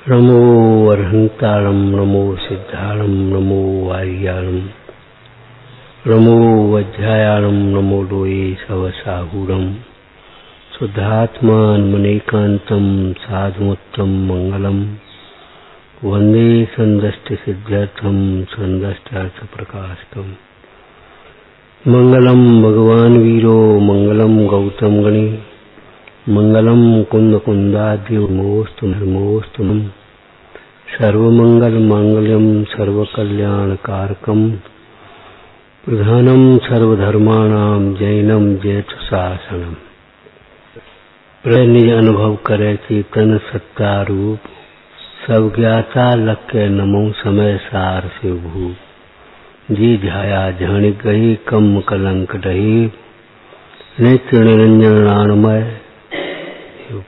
नमो अर्हंतारं नमो सिद्धारं नमो वार्यारं नमो वज्रायारं नमो लोये सवसाहूरं शुद्धात्मान्मनेकान्तं साधुमुत्तम मंगलम वंदे संदष्टिसिद्ध्यर्थं संदष्टार्थप्रकाशकम् मंगलम भगवान वीरो मंगलम गौतम गणे मंगलम कुंद कुंदाद्योमोस्तु नमोस्तु सर्वमंगल मांगल्यम सर्वकल्याणकारकम प्रधानम सर्वधर्माणां जैनम जयतु शासनम। निज अनुभव करे चेतन सत्ता रूप सब ज्ञाता लक्ष्य नमो समय सार से भू जी झाया झण गई कम कलंक डही नेत्र निरंजन राणमय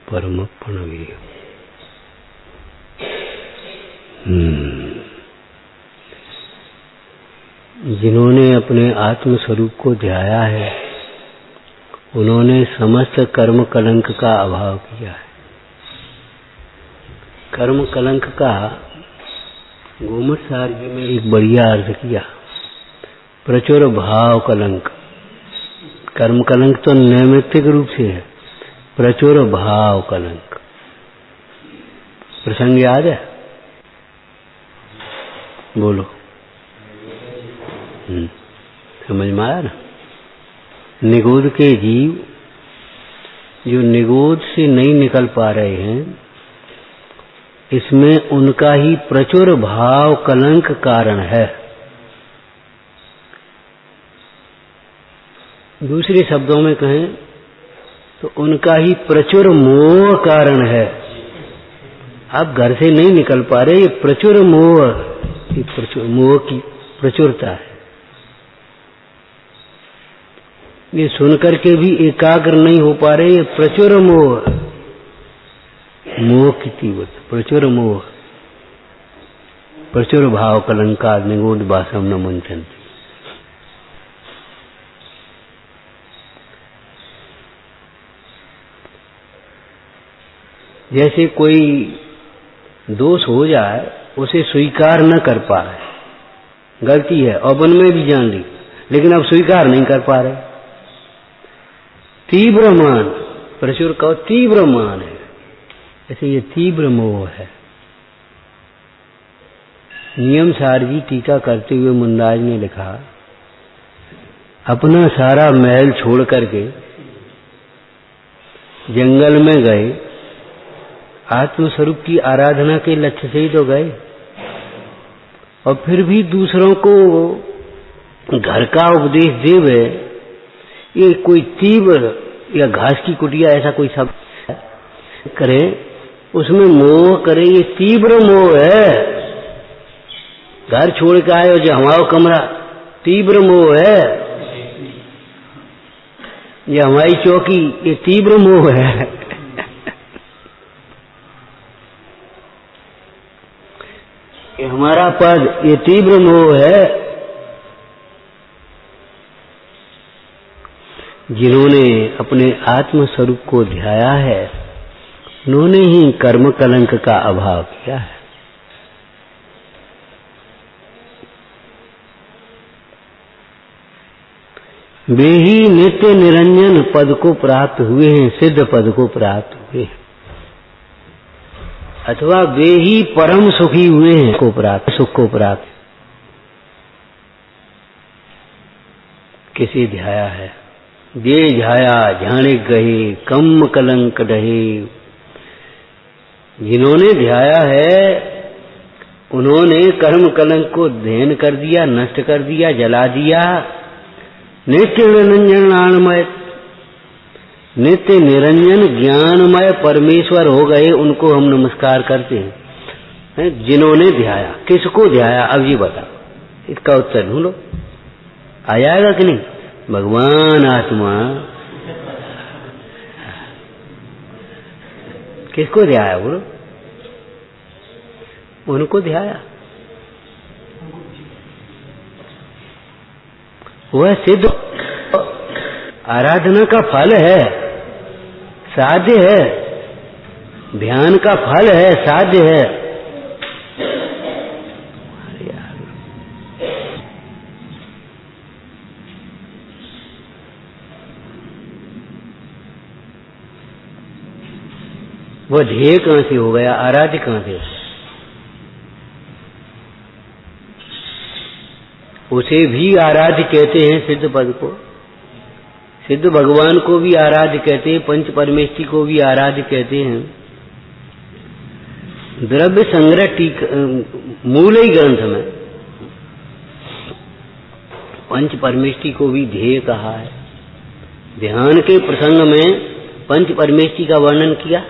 परम प्रणवी। जिन्होंने अपने आत्म स्वरूप को ध्याया है उन्होंने समस्त कर्म कलंक का अभाव किया है। कर्म कलंक का गोमत सार जी में एक बढ़िया अर्थ किया, प्रचुर भाव कलंक। कर्म कलंक तो नैमित्तिक रूप से है, प्रचुर भाव कलंक। प्रसंग याद है? बोलो। समझ में आया ना? निगोद के जीव जो निगोद से नहीं निकल पा रहे हैं, इसमें उनका ही प्रचुर भाव कलंक कारण है। दूसरे शब्दों में कहें तो उनका ही प्रचुर मोह कारण है। आप घर से नहीं निकल पा रहे, ये प्रचुर मोह, ये प्रचुर मोह की प्रचुरता है। ये सुनकर के भी एकाग्र नहीं हो पा रहे, ये प्रचुर मोह, मोह की तीव्रता, प्रचुर मोह, प्रचुर भाव कलंकार निगोद भाषम न मुंचन्ति। जैसे कोई दोष हो जाए उसे स्वीकार न कर पा रहे, गलती है और मन में भी जान ली, लेकिन अब स्वीकार नहीं कर पा रहे। तीव्र मान, प्रचुर का तीव्र मान है, ऐसे ये तीव्र मोह है। नियम सार जी टीका करते हुए मुंदाज ने लिखा, अपना सारा महल छोड़ करके जंगल में गए, आत्मस्वरूप की आराधना के लक्ष्य से ही तो गए, और फिर भी दूसरों को घर का उपदेश देवे, ये कोई तीव्र या घास की कुटिया ऐसा कोई शब्द करे, उसमें मोह करे, ये तीव्र मोह है। घर छोड़ के आए हो जो हमारा कमरा, तीव्र मोह है। ये हमारी चौकी, ये तीव्र मोह है। ये हमारा पद, ये तीव्र मोह है। जिन्होंने अपने आत्म स्वरूप को ध्याया है उन्होंने ही कर्म कलंक का अभाव किया है। वे ही नित्य निरंजन पद को प्राप्त हुए हैं, सिद्ध पद को प्राप्त हुए हैं, अथवा वे ही परम सुखी हुए हैं, को प्राप्त, सुख को प्राप्त। किसी ध्याया है, जे झाया झाणे गहे कम कलंक डहे। जिन्होंने ध्याया है उन्होंने कर्म कलंक को दहन कर दिया, नष्ट कर दिया, जला दिया। नित्य निरंजन ज्ञानमय, नित्य निरंजन ज्ञानमय परमेश्वर हो गए, उनको हम नमस्कार करते हैं। जिन्होंने ध्याया, किसको ध्याया? अब ये बता, इसका उत्तर ढूंढो, आ जाएगा कि नहीं? भगवान आत्मा किसको ध्याया? बोलो, उनको ध्याया। वह सिद्ध आराधना का फल है, साध्य है, ध्यान का फल है, साध्य है। वो ध्येय कहां से हो गया, आराध्य कहां से? उसे भी आराध्य कहते हैं, सिद्ध पद को, सिद्ध भगवान को भी आराध्य कहते हैं, पंच परमेष्ठी को भी आराध्य कहते हैं। द्रव्य संग्रह मूल ही ग्रंथ में पंच परमेष्ठी को भी ध्येय कहा है। ध्यान के प्रसंग में पंच परमेष्ठी का वर्णन किया,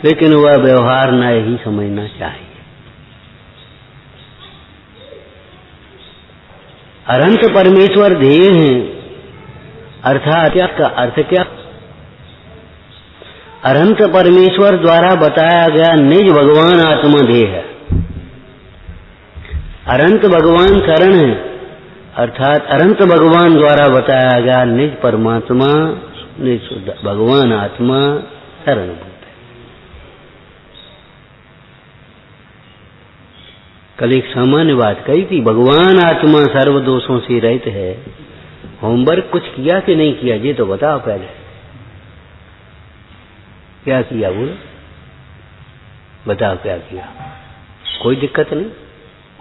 लेकिन वह व्यवहार न ही समझना चाहिए। अनंत परमेश्वर ध्येय हैं, अर्थात क्या का अर्थ क्या? अनंत परमेश्वर द्वारा बताया गया निज भगवान आत्मा ध्येय है। अनंत भगवान शरण है, अर्थात अनंत भगवान द्वारा बताया गया निज परमात्मा, निज भगवान आत्मा शरणभूत है। कल एक सामान्य बात कही थी, भगवान आत्मा सर्व दोषों से रहित है। होमवर्क कुछ किया कि नहीं किया, ये तो बताओ पहले। क्या किया बोलो, बताओ क्या किया? कोई दिक्कत नहीं,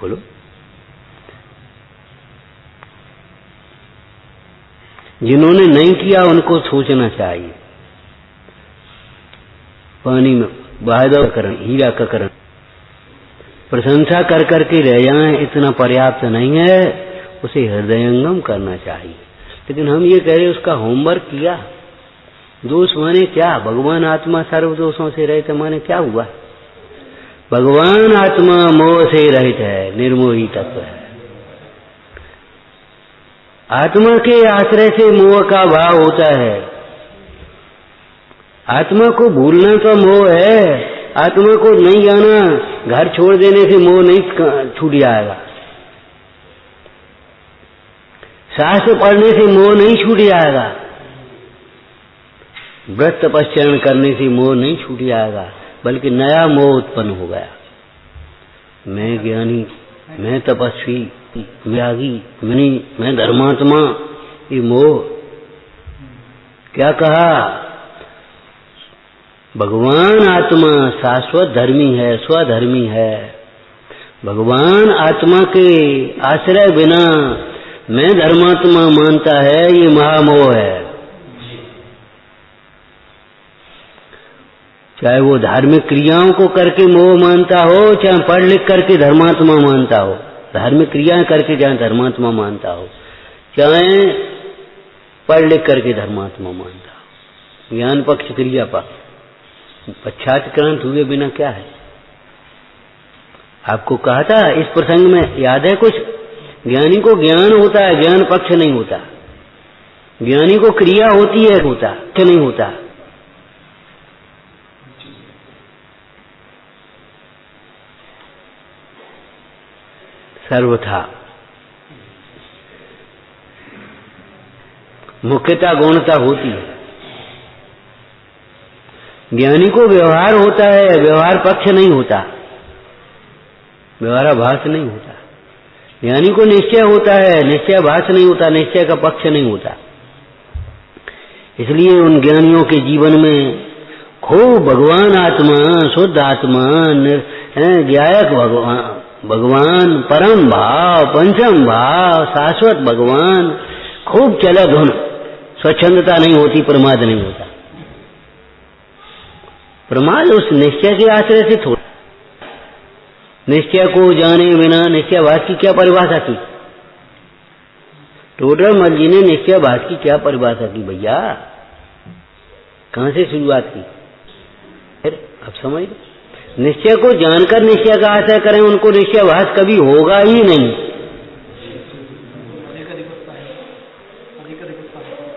बोलो। जिन्होंने नहीं किया उनको सोचना चाहिए। पानी में बहादुर करण, हीरा का करण, प्रशंसा कर करके रह जाएं इतना पर्याप्त नहीं है, उसे हृदयंगम करना चाहिए। लेकिन हम ये कह रहे उसका होमवर्क किया। दोष माने क्या? भगवान आत्मा सर्व दोषों से रहित माने क्या हुआ? भगवान आत्मा मोह से रहित है, निर्मोही तत्व है। आत्मा के आश्रय से मोह का भाव होता है। आत्मा को भूलना तो मोह है, आत्मा को नहीं जाना, घर छोड़ देने से मोह नहीं छूट जाएगा। शास्त्र पढ़ने से मोह नहीं छूट जाएगा। व्रत तपस्या करने से मोह नहीं छूट जाएगा, बल्कि नया मोह उत्पन्न हो गया। मैं ज्ञानी, मैं तपस्वी, मैं त्यागी, मैं धर्मात्मा, ये मोह। क्या कहा? भगवान आत्मा शाश्वत धर्मी है, स्वधर्मी है। भगवान आत्मा के आश्रय बिना मैं धर्मात्मा मानता है, ये महामोह है। चाहे वो धार्मिक क्रियाओं को करके मोह मानता हो, चाहे पढ़ लिख करके धर्मात्मा मानता हो, धार्मिक क्रियाएं करके चाहे धर्मात्मा मानता हो, चाहे पढ़ लिख करके धर्मात्मा मानता हो। ज्ञान पक्ष, क्रिया पक्ष, पश्चात्क्रांत हुए बिना क्या है? आपको कहा था इस प्रसंग में, याद है कुछ? ज्ञानी को ज्ञान होता है, ज्ञान पक्ष नहीं होता। ज्ञानी को क्रिया होती है, होता पक्ष नहीं होता। सर्वथा मुख्यता गौणता होती है। ज्ञानी को व्यवहार होता है, व्यवहार पक्ष नहीं होता, व्यवहाराभास नहीं होता। ज्ञानी को निश्चय होता है, निश्चयाभास नहीं होता, निश्चय का पक्ष नहीं होता। इसलिए उन ज्ञानियों के जीवन में खूब भगवान आत्मा, शुद्ध आत्मा, ज्ञायक भगवान, परम भाव, पंचम भाव, शाश्वत भगवान खूब चला धुन। स्वच्छंदता नहीं होती, प्रमाद नहीं होता। प्रमाद उस निश्चय के आश्रय से थोड़ा। निश्चय को जाने बिना निश्चयभास की क्या परिभाषा की? टोडरमल जी ने निश्चयभास की क्या परिभाषा की भैया? कहां से शुरुआत की? फिर अब समझ लो, निश्चय को जानकर निश्चय का आश्रय करें, उनको निश्चयभास कभी होगा ही नहीं।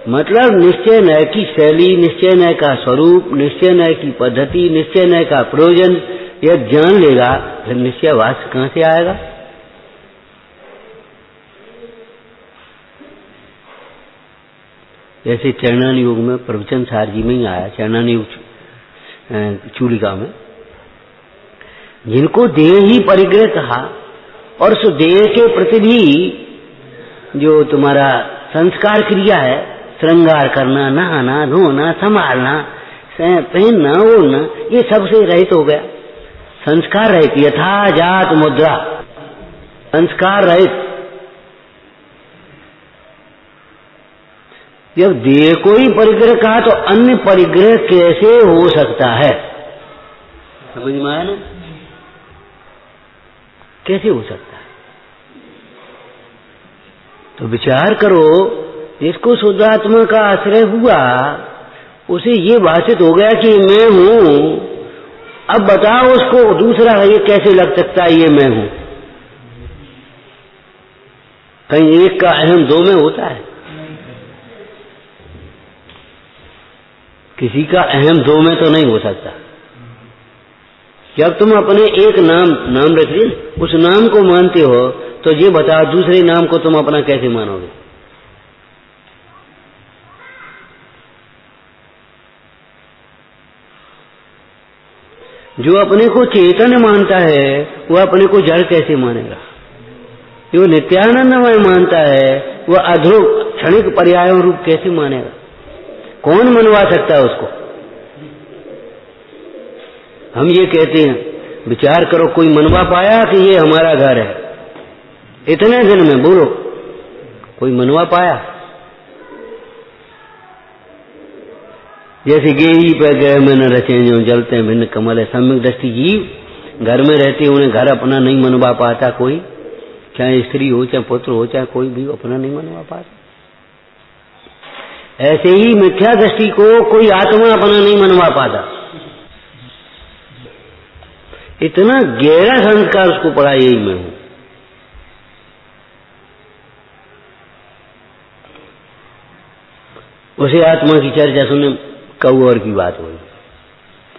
मतलब निश्चय नय की शैली, निश्चय नय का स्वरूप, निश्चय नय की पद्धति, निश्चय नय का प्रयोजन यह जान लेगा, फिर निश्चयभास कहां से आएगा? जैसे चरणान योग में प्रवचन सार जी में ही आया, चरणान योग चूलिका में, जिनको देह ही परिग्रह कहा, और उस देह के प्रति भी जो तुम्हारा संस्कार क्रिया है, श्रृंगार करना, नहाना, धोना, संभालना, पहनना ओढ़ना ये सबसे रहित हो गया, संस्कार रहित, यथा जात मुद्रा, संस्कार रहित। जब देह को ही परिग्रह कहा तो अन्य परिग्रह कैसे हो सकता है? समझ में आया ना? कैसे हो सकता है? तो विचार करो, जिसको शुद्धात्मा का आश्रय हुआ उसे ये भाषित हो गया कि मैं हूं। अब बताओ उसको दूसरा ये कैसे लग सकता है ये मैं हूं? कहीं एक का अहम दो में होता है? किसी का अहम दो में तो नहीं हो सकता। जब तुम अपने एक नाम रख लिए, उस नाम को मानते हो, तो ये बताओ दूसरे नाम को तुम अपना कैसे मानोगे? जो अपने को चेतन मानता है वो अपने को जड़ कैसे मानेगा? जो नित्यानंदमय मानता है वह अध्रुव क्षणिक पर्यायों रूप कैसे मानेगा? कौन मनवा सकता है उसको? हम ये कहते हैं, विचार करो, कोई मनवा पाया कि ये हमारा घर है? इतने दिन में बोलो, कोई मनवा पाया? जैसे गेही पे गए में न रचे जो जलते हैं भिन्न कमल है। सम्यक दृष्टि जीव घर में रहते उन्हें घर अपना नहीं मनवा पाता कोई, चाहे स्त्री हो चाहे पुत्र हो चाहे कोई भी अपना नहीं मनवा पाता। ऐसे ही मिथ्या दृष्टि को कोई आत्मा अपना नहीं मनवा पाता। इतना गहरा संस्कार उसको पड़ा, यही मैं हूं। उसे आत्मा की चर्चा सुने, कौर की बात हुई,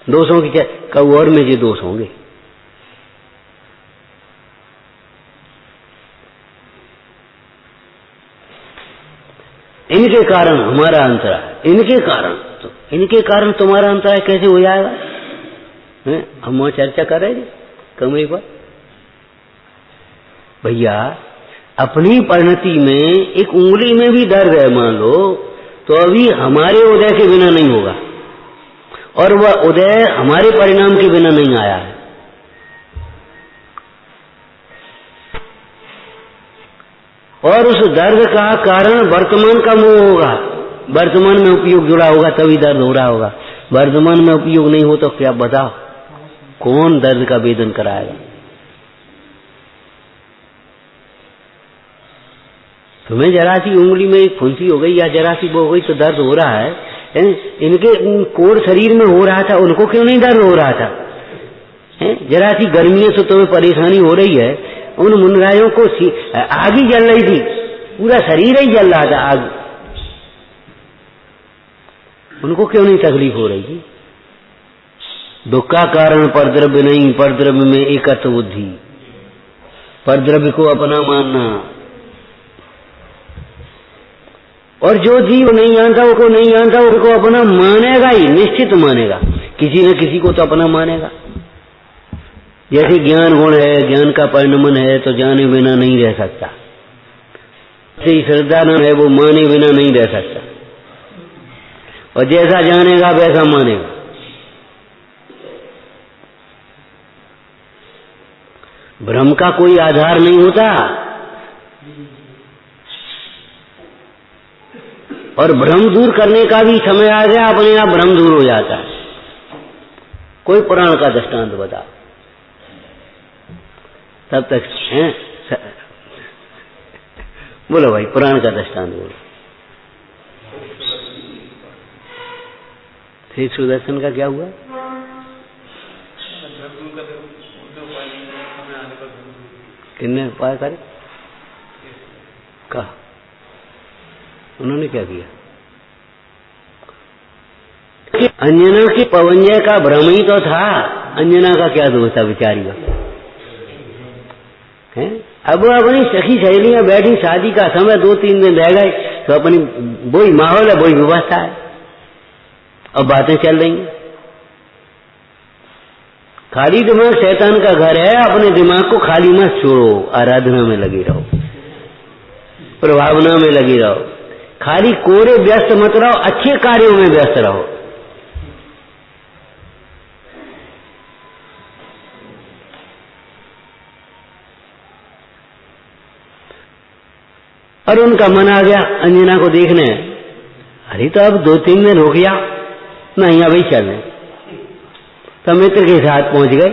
दोषों की चर्चा, कौर में ये दोष होंगे। इनके कारण हमारा अंतराय, इनके कारण तुम्हारा अंतराय कैसे हो जाएगा? हम वहां चर्चा कर रहे थे कमरे पर। भैया अपनी परिणति में एक उंगली में भी दर्द है मान लो, तो अभी हमारे उदय के बिना नहीं होगा, और वह उदय हमारे परिणाम के बिना नहीं आया है। और उस दर्द का कारण वर्तमान का मोह होगा, वर्तमान में उपयोग जुड़ा होगा तभी दर्द हो रहा होगा। वर्तमान में उपयोग नहीं हो तो क्या बताओ, कौन दर्द का वेदन कराएगा? तुम्हें जरा सी उंगली में एक फुंसी हो गई या जरा सी वो हो गई तो दर्द हो रहा है। इनके कोर शरीर में हो रहा था, उनको क्यों नहीं दर्द हो रहा था? जरा सी गर्मियों से तुम्हें परेशानी हो रही है, उन मुनरायों को आग ही जल रही थी, पूरा शरीर ही जल रहा था आग, उनको क्यों नहीं तकलीफ हो रही थी? दुख का कारण परद्रव्य नहीं, परद्रव्य में एकत्व बुद्धि, परद्रव्य को अपना मानना। और जो जीव नहीं जानता वो को नहीं जानता, उसको अपना मानेगा ही, निश्चित मानेगा, किसी न किसी को तो अपना मानेगा। जैसे ज्ञान गुण है, ज्ञान का परिणमन है, तो जाने बिना नहीं रह सकता। जैसे श्रद्धा न है, वो माने बिना नहीं रह सकता, और जैसा जानेगा वैसा मानेगा। भ्रम का कोई आधार नहीं होता, और भ्रम दूर करने का भी समय आ गया, अपने आप भ्रम दूर हो जाता है। कोई पुराण का दृष्टांत बता, तब तक हैं? बोलो भाई, पुराण का दृष्टांत बोलो। फिर सुदर्शन का क्या हुआ? कितने उपाय करे? कहा उन्होंने क्या किया? अंजना की पवंजय का भ्रम ही तो था, अंजना का क्या दोष था बेचारी का? अब वो अपनी सखी सहेलियां बैठी, शादी का समय 2-3 दिन रह गए, तो अपनी वही माहौल है, वही व्यवस्था है, अब बातें चल रही हैं। खाली दिमाग शैतान का घर है, अपने दिमाग को खाली मत छोड़ो, आराधना में लगी रहो, प्रभावना में लगी रहो, खाली कोरे व्यस्त मत रहो, अच्छे कार्यों में व्यस्त रहो। और उनका मन आ गया अंजना को देखने। अरे तो अब 2-3 दिन हो गया, नहीं अभी चल रहे। तो मित्र के साथ पहुंच गए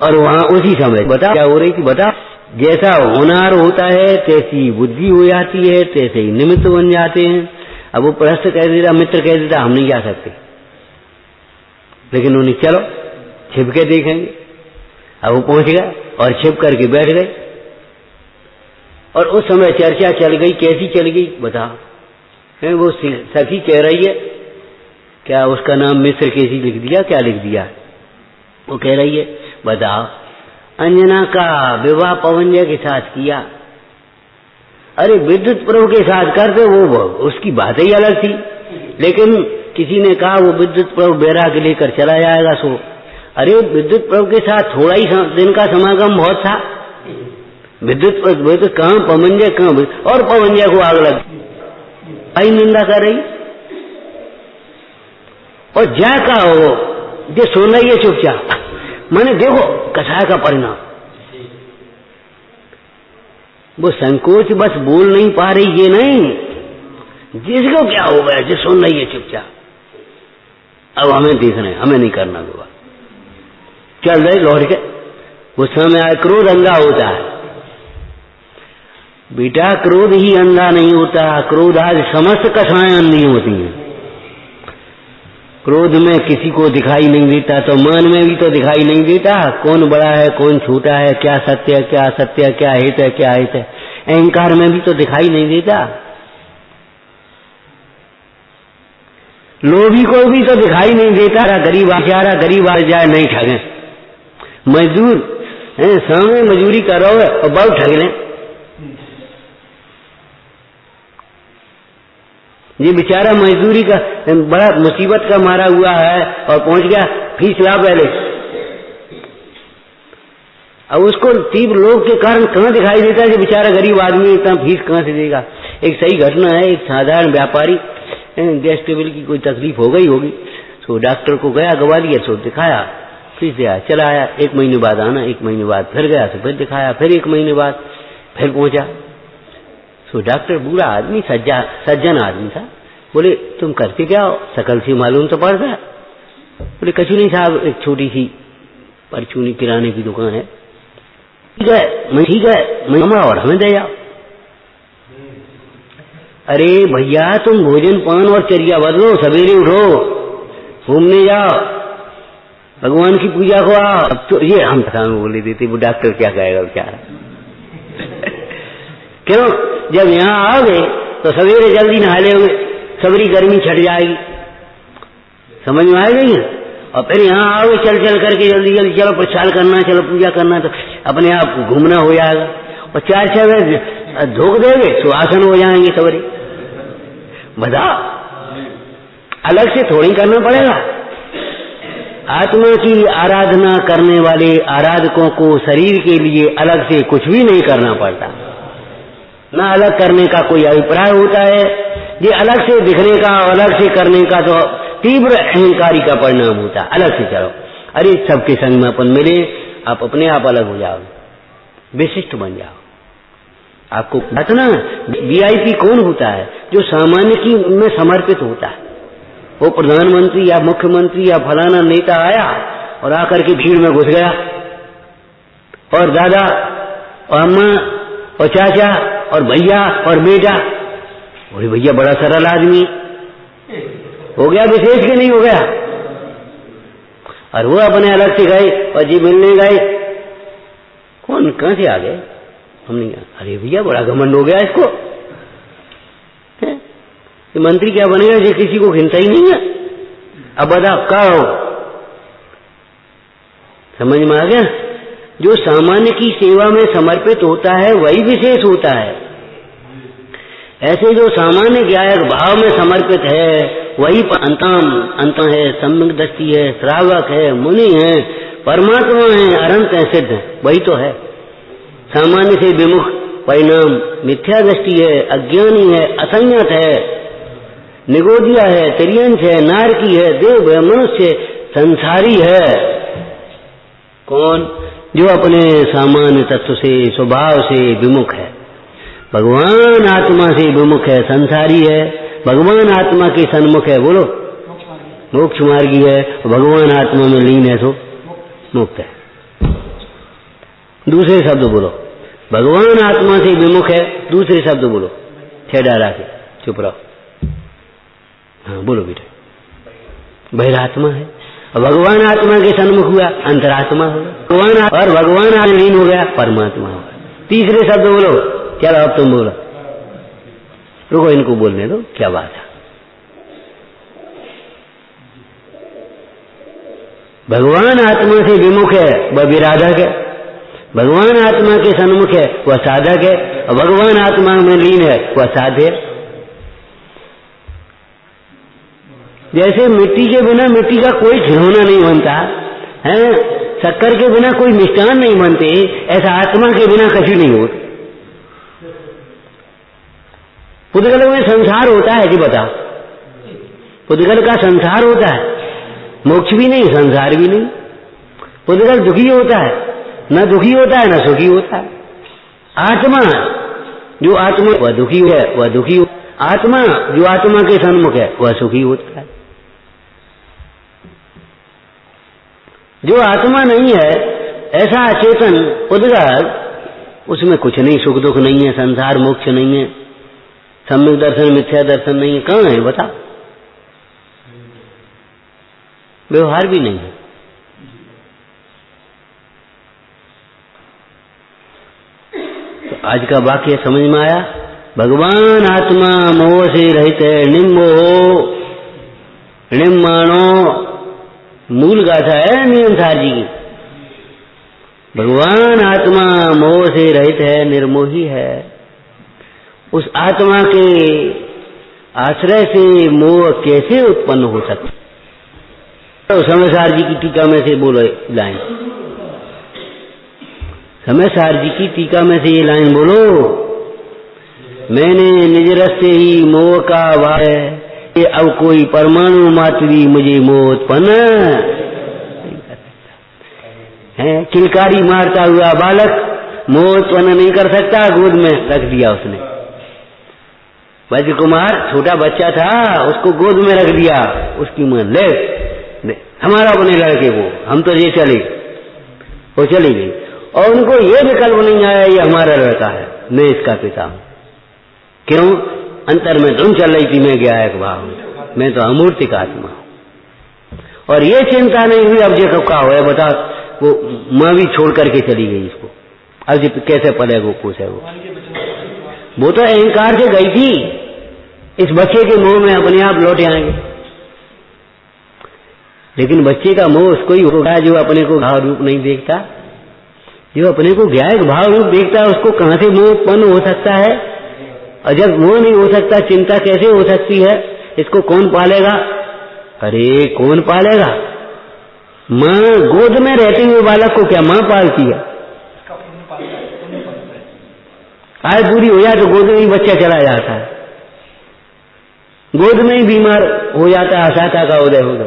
और वहां उसी समय बता क्या हो रही थी, बता। जैसा होनहार होता है तैसी बुद्धि हो जाती है, तैसे ही निमित्त बन जाते हैं। अब वो प्रश्न कह देता, मित्र कह देता हम नहीं जा सकते, लेकिन उन्हें चलो छिप के देखेंगे। अब वो पहुंच गया और छिप करके बैठ गए और उस समय चर्चा चल गई। कैसी चल गई बता। वो सखी कह रही है क्या उसका नाम मिश्र केसी लिख दिया, क्या लिख दिया। वो कह रही है बताओ अंजना का विवाह पवनजय के साथ किया। अरे विद्युत प्रभु के साथ करते वो उसकी बात ही अलग थी, लेकिन किसी ने कहा वो विद्युत प्रभु बैराग लेकर चला जाएगा। सो अरे विद्युत प्रभु के साथ थोड़ा ही दिन का समागम बहुत था। विद्युत प्रभु तो कहाँ पवनजय कहाँ, और पवनजय को आग लग आई निंदा कर रही। और जा का हो जो सुन रही है चुपचाप, मैंने देखो कसाय का परिणाम। वो संकोच बस बोल नहीं पा रही, ये नहीं, जिसको क्या हो गया जो सुन रही है चुपचाप। अब हमें देखना है, हमें नहीं करना होगा। चल रहे लौट के उस समय आए। क्रोध अंधा होता है बेटा, क्रोध ही अंधा नहीं होता। क्रोध आज समस्त कसाएं अंधी होती हैं। क्रोध में किसी को दिखाई नहीं देता, तो मन में भी तो दिखाई नहीं देता कौन बड़ा है कौन छोटा है, क्या सत्य है क्या असत्य है, क्या हित है क्या हित है। अहंकार में भी तो दिखाई नहीं देता। लोभी को भी तो दिखाई नहीं देता। गरीब बेचारा गरीब आ जाए नहीं ठगे। मजदूर सामने मजदूरी कर रहा है और बहुत ठग लें। ये बेचारा मजदूरी का बड़ा मुसीबत का मारा हुआ है और पहुंच गया फीस ला पहले। अब उसको तीव्र लोभ के कारण कहाँ दिखाई देता है कि बेचारा गरीब आदमी इतना फीस कहाँ से देगा। एक सही घटना है, एक साधारण व्यापारी गैस टेबल की कोई तकलीफ हो गई होगी, तो डॉक्टर को गया ग्वालियर, सो दिखाया, फीस दिया, चला आया। 1 महीने बाद आना, 1 महीने बाद फिर गया तो फिर दिखाया, फिर 1 महीने बाद फिर पहुंचा। तो डॉक्टर बूढ़ा आदमी सज्जन आदमी था। बोले तुम करते क्या हो, शकल से मालूम तो पड़ता है। बोले कछु नहीं साहब, एक छोटी सी परचूनी किराने की दुकान है। ठीक है मैं और हमें दे जाओ। अरे भैया तुम भोजन पान और चर्या बदलो, सवेरे उठो, घूमने जाओ, भगवान की पूजा को आओ। अब तो ये हम बोले देते, वो डॉक्टर क्या कहेगा बेचारा। क्यों, जब यहाँ आओगे तो सवेरे जल्दी नहा लोगे, सबरी गर्मी छट जाएगी, समझ में आएगा ही। और फिर यहाँ आओगे चल करके जल्दी चलो प्रचार करना, चलो पूजा करना, तो अपने आप घूमना हो जाएगा। और 4-6 बजे धोख देंगे तो आसन हो जाएंगे सबरी। बताओ, अलग से थोड़ी करना पड़ेगा। आत्मा की आराधना करने वाले आराधकों को शरीर के लिए अलग से कुछ भी नहीं करना पड़ता, ना अलग करने का कोई अभिप्राय होता है। ये अलग से दिखने का, अलग से करने का तो तीव्र अहंकारी का परिणाम होता है। अलग से चलो, अरे सबके संग में अपन मिले, आप अपने आप अलग हो जाओ, विशिष्ट बन जाओ। आपको बताना वीआईपी कौन होता है, जो सामान्य की में समर्पित होता है। वो प्रधानमंत्री या मुख्यमंत्री या फलाना नेता आया और आकर के भीड़ में घुस गया, और दादा और अम्मा और चाचा और भैया और बेटा, और भैया बड़ा सरल आदमी हो गया, विशेष के नहीं हो गया। और वो अपने अलग से गए और जी मिलने गए, कौन कहां से आ गए, हम नहीं गए। अरे भैया बड़ा घमंड हो गया इसको, ये मंत्री क्या बनेगा जो किसी को घिनता ही नहीं है। अब बताओ क्या हो, समझ में आ गया। जो सामान्य की सेवा में समर्पित होता है वही विशेष होता है। ऐसे जो सामान्य ज्ञायक भाव में समर्पित है वही अंत है, सम्यक दृष्टि है, श्रावक है, मुनि है, परमात्मा है, अनंत है, सिद्ध है, वही तो है। सामान्य से विमुख परिणाम मिथ्या दृष्टि है, अज्ञानी है, असंयत है, निगोदिया है, तिर्यंश है, नारकी है, देव है, मनुष्य, संसारी है। कौन? जो अपने सामान्य तत्व से, स्वभाव से विमुख है। भगवान आत्मा से विमुख है, संसारी है। भगवान आत्मा के सन्मुख है, बोलो मोक्ष मार्गी है। भगवान आत्मा में लीन है तो मुक्त है। दूसरे शब्द बोलो, भगवान आत्मा से विमुख है। दूसरे शब्द बोलो, ठेडा के चुप रहो। हाँ बोलो बेटा, बहिरात्मा है। भगवान आत्मा के सन्मुख हुआ, अंतरात्मा होगा। भगवान और भगवान आत्मा लीन हो गया, परमात्मा होगा। तीसरे शब्द बोलो, क्या अब तुम बोलो, रुको इनको बोलने दो, क्या बात है। भगवान आत्मा से विमुख है वह विराधक है, भगवान आत्मा के सन्मुख है वह साधक है, और भगवान आत्मा में लीन है वह साध्य है। जैसे मिट्टी के बिना मिट्टी का कोई खिलौना नहीं बनता है, शक्कर के बिना कोई मिष्टान नहीं बनते, ऐसा आत्मा के बिना कछु नहीं होता। पुद्गल में संसार होता है जी, बताओ, पुद्गल का संसार होता है, मोक्ष भी नहीं संसार भी नहीं। पुद्गल दुखी होता है, न दुखी होता है न सुखी होता है। आत्मा जो आत्मा वह दुखी है वह दुखी हो, आत्मा जो आत्मा के सन्मुख है वह सुखी होता है। जो आत्मा नहीं है ऐसा अचेतन पुद्गल, उसमें कुछ नहीं, सुख दुख नहीं है, संसार मोक्ष नहीं है, सम्यक दर्शन मिथ्या दर्शन नहीं है। कहाँ है बता, व्यवहार भी नहीं है। तो आज का वाक्य समझ में आया, भगवान आत्मा मोह से रहित है, निम्मोहो निम्माणो, मूल गाथा है निरंकार जी की। भगवान आत्मा मोह से रहित है, निर्मोही है। उस आत्मा के आश्रय से मोह कैसे उत्पन्न हो सकता? तो समयसार जी की टीका में से बोलो लाइन, समयसार जी की टीका में से ये लाइन बोलो, मैंने निज रस से ही मोह का वार ये अब कोई परमाणु मात्र भी मुझे मोह उत्पन्न नहीं कर सकता है। किलकारी मारता हुआ बालक मोह उत्पन्न नहीं कर सकता, गोद में रख दिया उसने। वज्र कुमार छोटा बच्चा था, उसको गोद में रख दिया, उसकी मां ले हमारा अपने लड़के को, हम तो ये चले, वो चली गई। और उनको ये विकल्प नहीं आया ये हमारा लड़का है, मैं इसका पिता हूं। क्यों? अंतर में धुन चल रही थी, मैं गया एक भाव, मैं तो अमूर्तिक आत्मा हूं। और ये चिंता नहीं हुई अब जो का हो बता, वो मां भी छोड़ करके चली गई इसको, अब जी कैसे पलेगो कुछ है वो तो अहंकार से गई थी, इस बच्चे के मोह में अपने आप लौटे आएंगे। लेकिन बच्चे का मोह उसको ही होगा जो अपने को भाव रूप नहीं देखता। जो अपने को ज्ञायक भाव रूप देखता है उसको कहां से मोह उत्पन्न हो सकता है? और जब मोह नहीं हो सकता, चिंता कैसे हो सकती है? इसको कौन पालेगा? अरे कौन पालेगा? मां गोद में रहते हुए बालक को क्या मां पालती है? आय पूरी हो जाए तो गोद में ही बच्चा चला जाता है, गोद में ही बीमार हो जाता है, असाता का उदय होगा।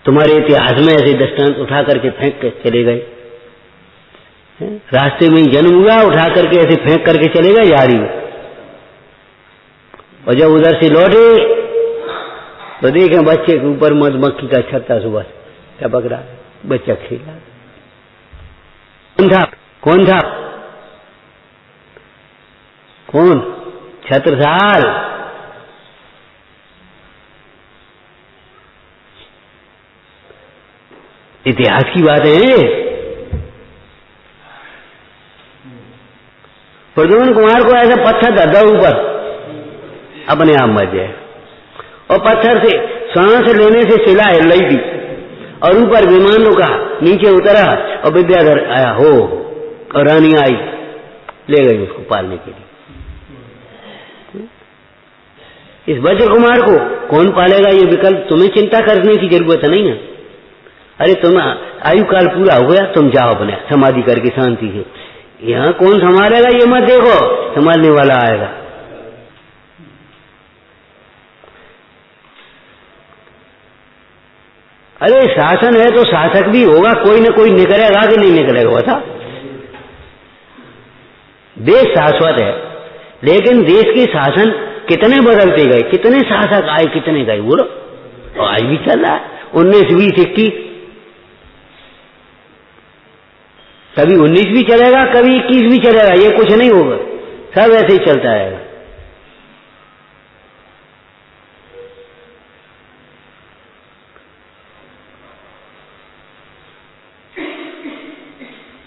तुम्हारे इतिहास में ऐसे दृष्टांत उठा करके फेंक के चले गए, रास्ते में ही जन्म हुआ, उठा करके ऐसे फेंक करके चले गए यारी, और जब उधर से लौटे तो देखे बच्चे के ऊपर मधुमक्खी का छत्ता सुबह टपक रहा, बच्चा खेला। कौन था? कौन था? कौन? छत्रसाल। इतिहास की बात है। प्रद्युम्न कुमार को ऐसा पत्थर धधा ऊपर, अपने आप मर जाए, और पत्थर से सांस लेने से शिला हिल रही थी, और ऊपर विमान रुका, नीचे उतरा, और विद्याधर आया हो, और रानी आई, ले गई उसको पालने के लिए। इस वज्र कुमार को कौन पालेगा? ये विकल्प तुम्हें चिंता करने की जरूरत नहीं है। अरे तुम आयु काल पूरा हो गया, तुम जाओ अपने समाधि करके शांति से। यहाँ कौन संभालेगा ये मत देखो, संभालने वाला आएगा। अरे शासन है तो शासक भी होगा, कोई न कोई निकलेगा कि नहीं निकलेगा, बता। देश शाश्वत है, लेकिन देश के शासन कितने बदलते गए, कितने शासक आए, कितने गए, बोलो। और आज भी चल रहा है 19, 20, 21, कभी 19 भी चलेगा, कभी 21 भी चलेगा, ये कुछ नहीं होगा, सब ऐसे ही चलता रहेगा।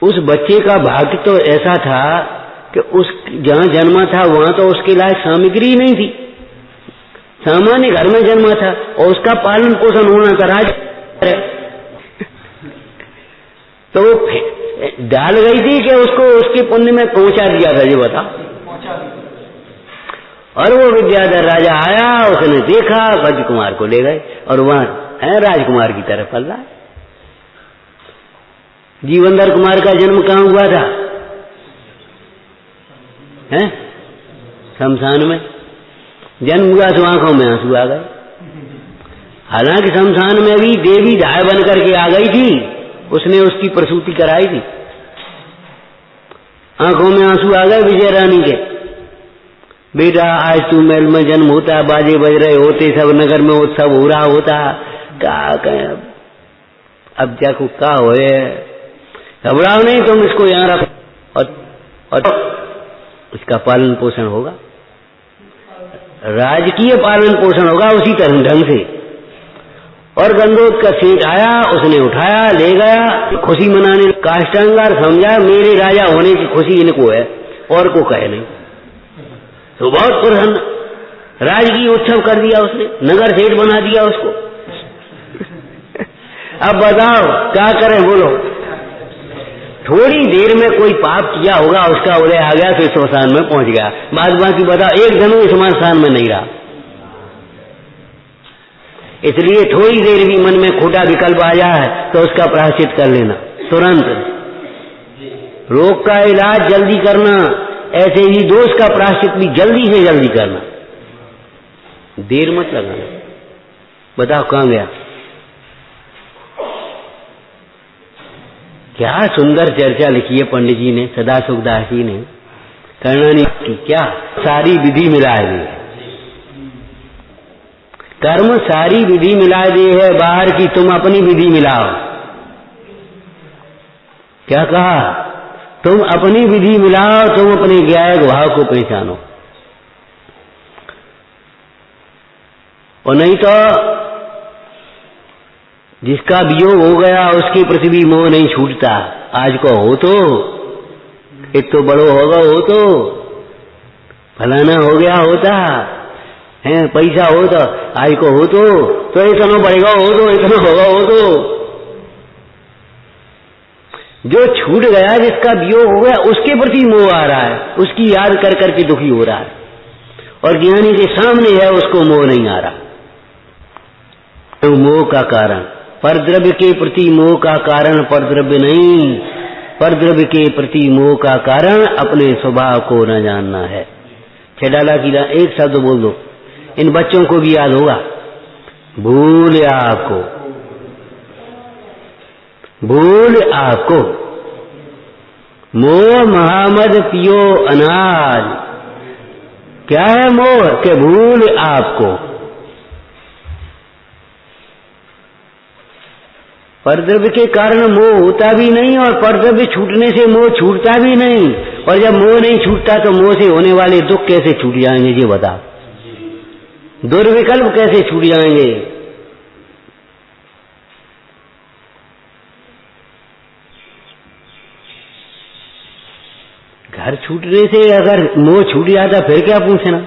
उस बच्चे का भाग्य तो ऐसा था कि उस जहां जन्मा था वहां तो उसके लायक सामग्री नहीं थी, सामान्य घर में जन्मा था और उसका पालन पोषण होना था राज तो वो डाल गई थी कि उसको उसके पुण्य में पहुंचा दिया था, ये बता। और वो विद्याधर राजा आया, उसने देखा, राजकुमार को ले गए और वहां राजकुमार की तरफ पल रहा है। जीवनधर कुमार का जन्म कहाँ हुआ था? हैं? शमशान में जन्म हुआ तो आंखों में आंसू आ गए। हालांकि शमशान में भी देवी धाय बन करके आ गई थी, उसने उसकी प्रसूति कराई थी। आंखों में आंसू आ गए विजय रानी के, बेटा आज तू महल में जन्म होता, बाजे बज रहे होते, सब नगर में उत्सव हो रहा होता, क्या कहें अब जाको क्या होए, घबराओ नहीं, तुम इसको यहाँ रखो और इसका पालन पोषण होगा, राजकीय पालन पोषण होगा उसी तरह ढंग से। और गंगोत का सेठ आया, उसने उठाया, ले गया, खुशी मनाने, काष्टांगार समझा मेरे राजा होने की खुशी इनको है और को कहे नहीं। तो बहुत प्रसन्न, राजकीय उत्सव कर दिया उसने, नगर सेठ बना दिया उसको। अब बताओ क्या करें, बोलो। थोड़ी देर में कोई पाप किया होगा, उसका उदय आ गया, फिर श्मशान में पहुंच गया। बाद बाकी बताओ, एक धनु श्मशान में नहीं रहा। इसलिए थोड़ी देर भी मन में खोटा विकल्प आ जाए तो उसका प्रायश्चित कर लेना तुरंत। रोग का इलाज जल्दी करना, ऐसे ही दोष का प्रायश्चित भी जल्दी से जल्दी करना, देर मत लगाना। बताओ कहां गया? क्या सुंदर चर्चा लिखी है पंडित जी ने, सदा सुखदास जी ने, कर्णानी की। क्या सारी विधि मिला दी है, कर्म सारी विधि मिला दी है, बाहर की तुम अपनी विधि मिलाओ। क्या कहा? तुम अपनी विधि मिलाओ, तुम अपने ज्ञायक भाव को पहचानो। और नहीं तो जिसका वियोग हो गया उसके प्रति भी मोह नहीं छूटता। आज को हो तो एक तो बड़ो होगा, हो तो फलाना हो गया होता है, पैसा हो तो आज को हो तो इतना बढ़ेगा, हो तो इतना होगा, हो तो जो छूट गया, जिसका वियोग हो गया, उसके प्रति मोह आ रहा है, उसकी याद कर करके दुखी हो रहा है। और ज्ञानी के सामने है, उसको मोह नहीं आ रहा। तो मोह का कारण परद्रव्य के प्रति मोह का कारण परद्रव्य नहीं, परद्रव्य के प्रति मोह का कारण अपने स्वभाव को न जानना है। छेडाला की एक शब्द बोल दो, इन बच्चों को भी याद होगा। भूल आपको, भूल आपको, मोह महामद पियो अनाज। क्या है मोह? के भूल आपको। परद्रव्य के कारण मोह होता भी नहीं और परद्रव्य छूटने से मोह छूटता भी नहीं। और जब मोह नहीं छूटता तो मोह से होने वाले दुख कैसे छूट जाएंगे, ये बता। दुर्विकल्प कैसे छूट जाएंगे? घर छूटने से अगर मोह छूट जाता फिर क्या पूछना।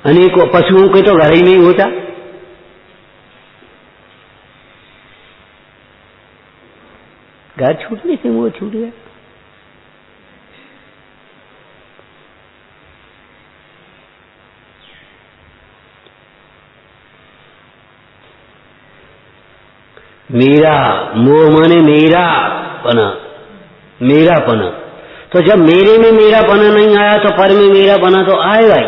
अनेकों पशुओं के तो घर ही नहीं होता। घर छूटने से मोह छूट गया। मेरा मोह माने मेरा पना, मेरा पना। तो जब मेरे में मेरा पना नहीं आया तो पर में मेरा पना तो आएगा ही।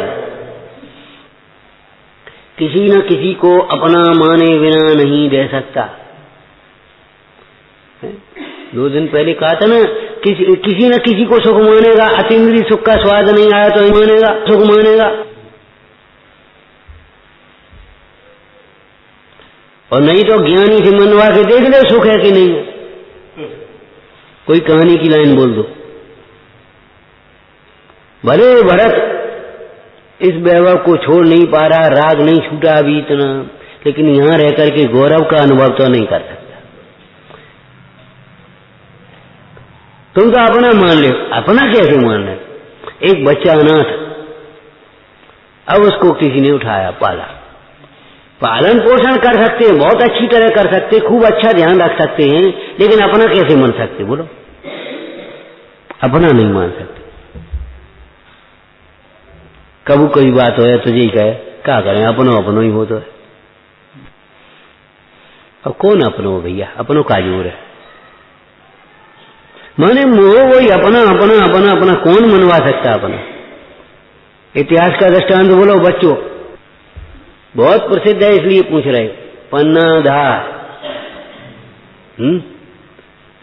किसी न किसी को अपना माने बिना नहीं रह सकता। 2 दिन पहले कहा था ना, किसी न किसी को सुख मानेगा। अतीन्द्रिय सुख का स्वाद नहीं आया तो ही मानेगा, सुख मानेगा। और नहीं तो ज्ञानी से मनवा के देख ले सुख है कि नहीं है। कोई कहानी की लाइन बोल दो। भले भरत इस वैभव को छोड़ नहीं पा रहा, राग नहीं छूटा अभी इतना, लेकिन यहां रहकर के गौरव का अनुभव तो नहीं कर सकता। तुम तो अपना मान ले। अपना कैसे मान ले? एक बच्चा अनाथ, अब उसको किसी ने उठाया, पाला, पालन पोषण कर सकते हैं, बहुत अच्छी तरह कर सकते, खूब अच्छा ध्यान रख सकते हैं, लेकिन अपना कैसे मान सकते? बोलो, अपना नहीं मान सकते। कबू कोई बात हो तो यही कहे, क्या करें, अपनो अपनो ही हो तो है। अब कौन अपनो भैया? अपनों का जोर है। माने मोह वही अपना अपना अपना अपना, कौन मनवा सकता अपना? इतिहास का दृष्टांत बोलो बच्चों, बहुत प्रसिद्ध है इसलिए पूछ रहे। पन्नाधार,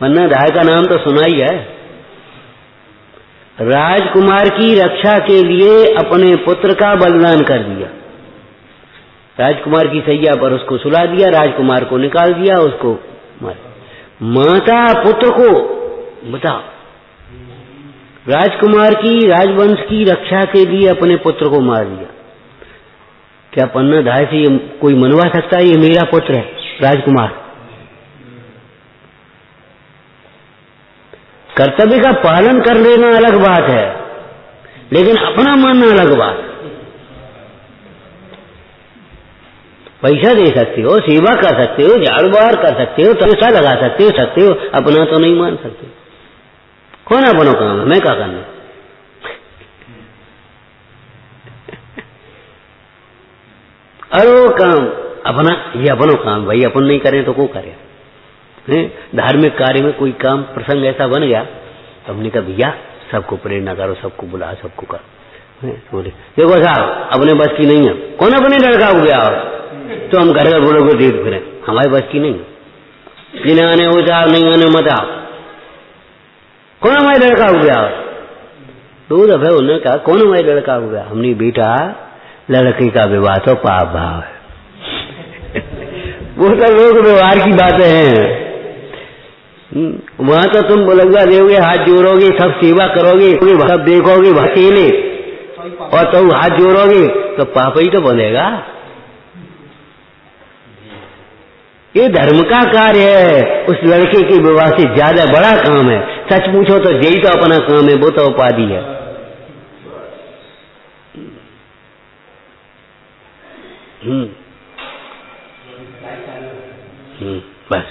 पन्नाधार का नाम तो सुना ही है। राजकुमार की रक्षा के लिए अपने पुत्र का बलिदान कर दिया। राजकुमार की सैया पर उसको सुला दिया, राजकुमार को निकाल दिया, उसको माता पुत्र को, बताओ, राजकुमार की राजवंश की रक्षा के लिए अपने पुत्र को मार दिया। क्या पन्नाधार से ये कोई मनवा सकता है ये मेरा पुत्र है राजकुमार? कर्तव्य का पालन कर लेना अलग बात है, लेकिन अपना मानना अलग बात। पैसा दे सकते हो, सेवा कर सकते हो, झाड़ू बहार कर सकते हो, पैसा लगा सकते हो, अपना तो नहीं मान सकते। कौन अपनो काम है? मैं क्या करना? अरे वो काम अपना, ये अपनो काम भाई, अपन नहीं करें तो को करे? धार्मिक कार्य में कोई काम प्रसंग ऐसा बन गया तो हमने कहा भैया सबको प्रेरणा करो, सबको बुला, सबको करो। बोले देखो साहब अपने बस की नहीं है। कौन अपने लड़का हो गया तो हम घर घर बोलोगे देख फिर, हमारे बस की नहीं है। जिन्हें आने हो साहब, नहीं आने मत आओ। कौन हमारे लड़का हो गया? दो दफे उन्होंने कहा कौन हमारे लड़का हो गया? हमने बेटा लड़के का विवाह तो पाप भाव है। वो सब लोग व्यवहार की बातें हैं। वहां तो तुम बुलंदा देोगे, हाथ जोड़ोगे, सब सेवा करोगे, सब देखोगे भकेले, और तो हाथ जोड़ोगे तो पाप ही तो बनेगा। ये धर्म का कार्य है, उस लड़के के विवाह से ज्यादा बड़ा काम है। सच पूछो तो यही तो अपना काम है, वो तो उपाधि है। बस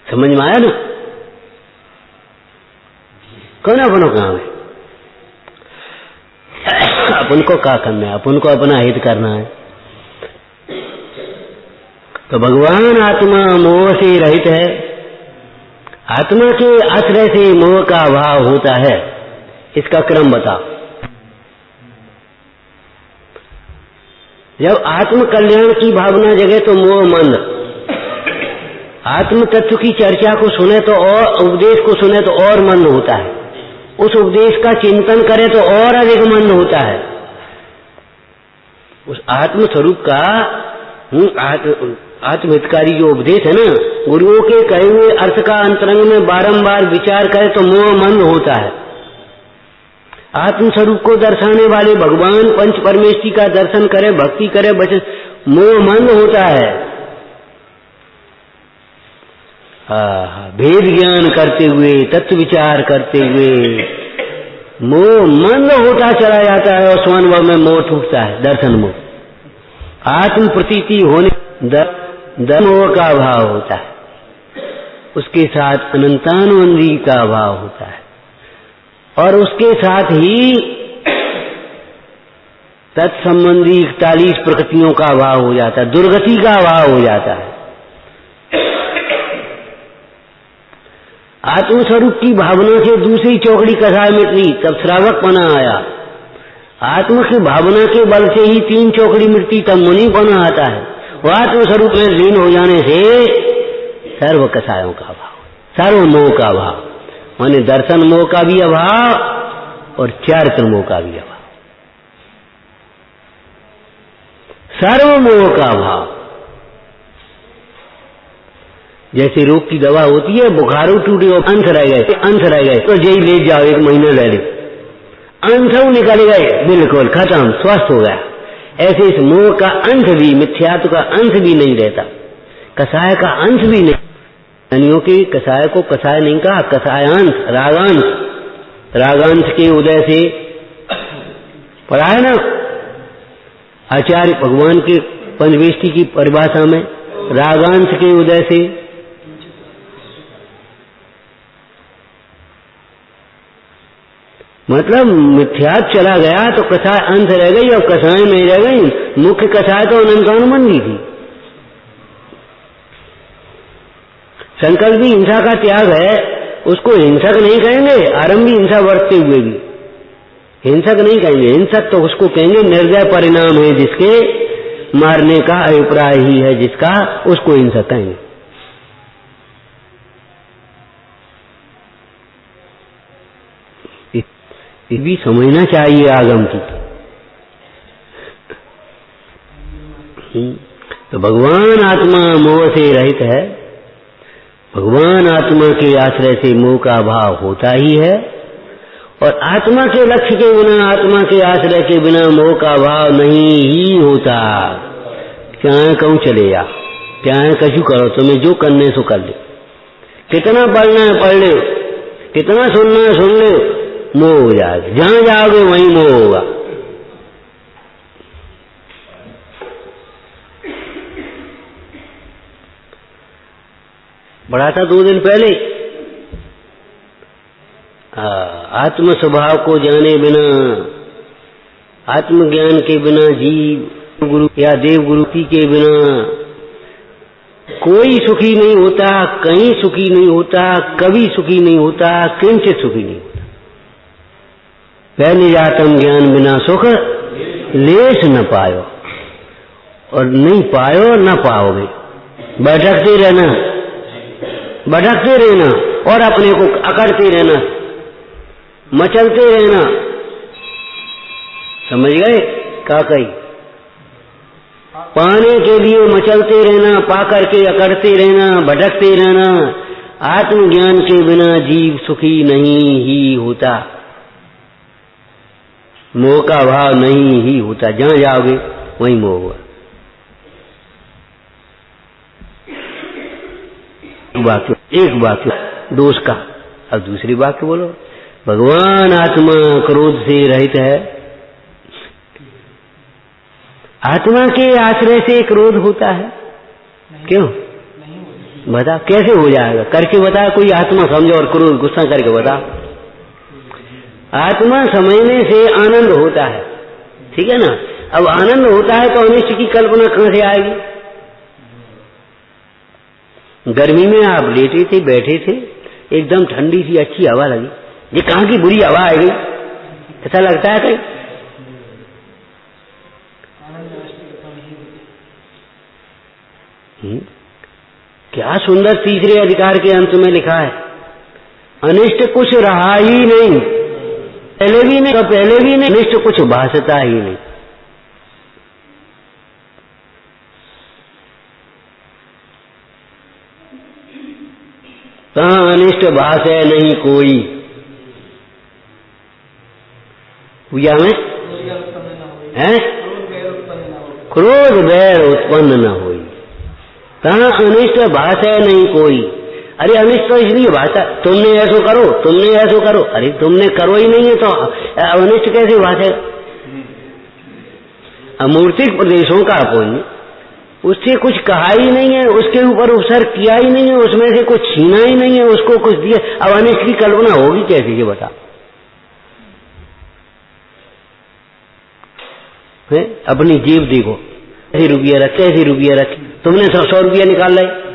समझ में आया ना? कौन अपनो काम है? अपन को क्या करना है? अपन को अपना हित करना है। तो भगवान आत्मा मोह से रहित है। आत्मा के आश्रय से मोह का अभाव होता है। इसका क्रम बताओ। जब आत्म कल्याण की भावना जगे तो मोह मंद, आत्म तत्व की चर्चा को सुने तो और उपदेश को सुने तो और मंद होता है, उस उपदेश का चिंतन करे तो और अधिक मंद होता है। उस आत्म स्वरूप का आत्महितकारी जो उपदेश है ना, गुरुओं के कहे हुए अर्थ का अंतरंग में बारंबार विचार करे तो मोह मंद होता है। आत्म स्वरूप को दर्शाने वाले भगवान पंच परमेष्ठी का दर्शन करे, भक्ति करे, बचन, मोह मंद होता है। भेद ज्ञान करते हुए, तत्व विचार करते हुए मोह मंद होता चला जाता है और स्वानुभव में मोह टूटता है, दर्शन मोह। आत्म प्रतीति होने मोह का अभाव होता है, उसके साथ अनंतानुबंधी का अभाव होता है, और उसके साथ ही तत्संबंधी 41 प्रकृतियों का अभाव हो जाता है, दुर्गति का अभाव हो जाता है। आत्मस्वरूप की भावना से दूसरी चौकड़ी कसाय मिटनी, तब श्रावकपना आया। आत्म की भावना के बल से ही 3 चौकड़ी मिटती, तब मुनिपना आता है। वो आत्मस्वरूप में लीन हो जाने से सर्व कसायों का अभाव, सर्व मोह का अभाव, माने दर्शन मोह का भी अभाव और चारित्र मोह का भी अभाव, सर्व मोह का अभाव। जैसे रोग की दवा होती है, बुखार टूटे और अंश रह गए तो यही ले जाओ, 1 महीना ले लो, अंश निकल गए, बिल्कुल खत्म, स्वस्थ हो गया। ऐसे इस मोह का अंश भी, मिथ्यात्व का अंश भी नहीं रहता, कसाय का अंश भी नहीं। ज्ञानियों के कसाय को कसाय नहीं कहा, कसायांश, रागांश, रागांश के उदय से पढ़ा है ना आचार्य भगवान के पंचवेष्टि की परिभाषा में, रागांश के उदय से। मतलब मिथ्यात्व चला गया तो कसाय अंश रह गई, और कसाय नहीं रह गई। मुख्य कसाय तो अनंतानुबंधी थी। संकल्प भी हिंसा का त्याग है, उसको हिंसक नहीं कहेंगे, आरंभी हिंसा बरतते हुए भी हिंसक नहीं कहेंगे। हिंसक तो उसको कहेंगे निर्दय परिणाम है जिसके, मारने का अभिप्राय ही है जिसका, उसको हिंसक कहेंगे। ये भी समझना चाहिए आगम की। तो भगवान आत्मा मोह से रहित है, भगवान आत्मा के आश्रय से मोह का अभाव होता ही है, और आत्मा के लक्ष्य के बिना, आत्मा के आश्रय के बिना मोह का अभाव नहीं ही होता। चाहे कहूं चले जा, चाहे कछु करो, तुम्हें जो करने सो कर ले, कितना पढ़ना है पढ़ ले, कितना सुनना है सुन ले, मोह हो जाएगा। जहां जाओगे वहीं मोह होगा। पढ़ा था 2 दिन पहले, आत्म स्वभाव को जाने बिना, आत्मज्ञान के बिना जीव गुरु या देव गुरु के बिना कोई सुखी नहीं होता, कहीं सुखी नहीं होता, कभी सुखी नहीं होता, किंचित सुखी नहीं होता। पहले जातम ज्ञान बिना सुख लेश न पायो, और नहीं पायो न पाओगे। भटकते रहना और अपने को अकड़ते रहना, मचलते रहना। समझ गए? का कही पाने के लिए मचलते रहना, पाकर के अकड़ते रहना, भटकते रहना। आत्मज्ञान के बिना जीव सुखी नहीं ही होता, मोह का भाव नहीं ही होता। जहां जाओगे वहीं मोह हुआ। एक वाक्य दोष का, अब दूसरी वाक्य बोलो। भगवान आत्मा क्रोध से रहित है, आत्मा के आश्रय से क्रोध होता है। क्यों? बता कैसे हो जाएगा? करके बता, कोई आत्मा समझो और क्रोध गुस्सा करके बता। आत्मा समझने से आनंद होता है, ठीक है ना। अब आनंद होता है तो अनिष्ट की कल्पना कहां से आएगी? गर्मी में आप लेटे थे, बैठे थे, एकदम ठंडी सी अच्छी हवा लगी, ये कहां की बुरी हवा आ गई? ऐसा लगता है कहीं? क्या सुंदर तीसरे अधिकार के अंत में लिखा है, अनिष्ट कुछ रहा ही नहीं, पहले भी नहीं, अनिष्ट कुछ भासता ही नहीं। कहां अनिष्ट भाषे नहीं कोई, पूजा में है क्रोध वैर उत्पन्न न होई। कहां अनिष्ट भाषे नहीं कोई। अरे अनिष्ट तो इसलिए भाषा, तुमने ऐसो करो, तुमने ऐसो करो। अरे तुमने करो ही नहीं है तो अनिष्ट कैसे भाषे? अमूर्तिक प्रदेशों का पुण्य, उससे कुछ कहा ही नहीं है, उसके ऊपर उपसर्ग किया ही नहीं है, उसमें से कुछ छीना ही नहीं है, उसको कुछ दिया। अब अनिष्ट की कल्पना होगी कैसे, ये बता। है? अपनी जेब देखो, कैसे रुपया रखे, तुमने 100 रुपया निकाल लाए,